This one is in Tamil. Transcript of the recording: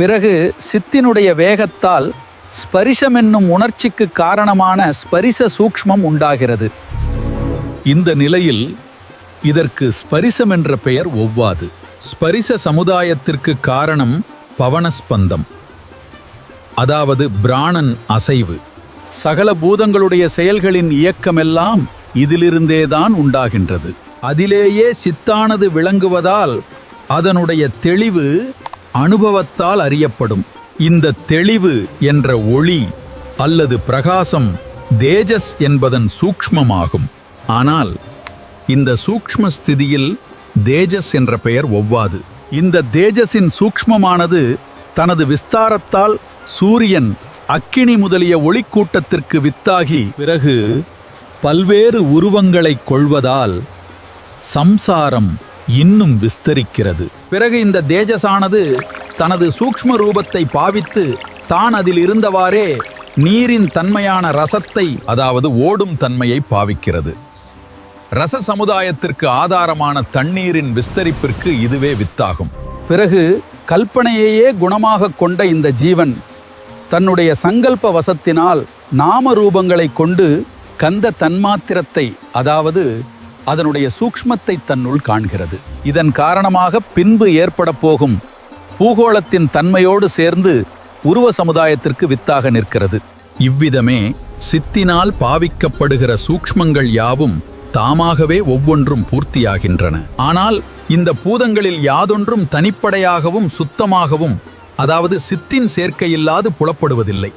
பிறகு சித்தினுடைய வேகத்தால் ஸ்பரிசம் என்னும் உணர்ச்சிக்கு காரணமான ஸ்பரிச சூக்ஷ்மம் உண்டாகிறது. இந்த நிலையில் இதற்கு ஸ்பரிசம் என்ற பெயர் ஒவ்வாது. ஸ்பரிச சமுதாயத்திற்கு காரணம் பவனஸ்பந்தம், அதாவது பிராணன் அசைவு. சகல பூதங்களுடைய செயல்களின் இயக்கமெல்லாம் இதிலிருந்தேதான் உண்டாகின்றது. அதிலேயே சித்தானது விளங்குவதால் அதனுடைய தெளிவு அனுபவத்தால் அறியப்படும். இந்த தெளிவு என்ற ஒளி அல்லது பிரகாசம் தேஜஸ் என்பதன் சூக்ஷ்மமாகும். ஆனால் இந்த சூக்ஷ்ம ஸ்திதியில் தேஜஸ் என்ற பெயர் ஒவ்வாது. இந்த தேஜஸின் சூக்ஷ்மமானது தனது விஸ்தாரத்தால் சூரியன், அக்கினி முதலிய ஒளிக்கூட்டத்திற்கு வித்தாகி பிறகு பல்வேறு உருவங்களைக் கொள்வதால் சம்சாரம் இன்னும் விஸ்தரிக்கிறது. பிறகு இந்த தேஜஸானது தனது சூக்ஷ்ம ரூபத்தை பாவித்து தான் அதில் இருந்தவாறே நீரின் தன்மையான ரசத்தை, அதாவது ஓடும் தன்மையை பாவிக்கிறது. ரச சமுதாயத்திற்கு ஆதாரமான தண்ணீரின் விஸ்தரிப்பிற்கு இதுவே வித்தாகும். பிறகு கல்பனையையே குணமாக கொண்ட இந்த ஜீவன் தன்னுடைய சங்கல்ப வசத்தினால் நாம ரூபங்களை கொண்டு கந்த தன்மாத்திரத்தை, அதாவது அதனுடைய சூக்ஷ்மத்தை தன்னுள் காண்கிறது. இதன் காரணமாக பின்பு ஏற்பட போகும் பூகோளத்தின் தன்மையோடு சேர்ந்து உருவ சமுதாயத்திற்கு வித்தாக நிற்கிறது. இவ்விதமே சித்தினால் பாவிக்கப்படுகிற சூக்ஷ்மங்கள் யாவும் தாமாகவே ஒவ்வொன்றும் பூர்த்தியாகின்றன. ஆனால் இந்த பூதங்களில் யாதொன்றும் தனிப்படையாகவும் சுத்தமாகவும், அதாவது சித்தின் சேர்க்கையில்லாது புலப்படுவதில்லை.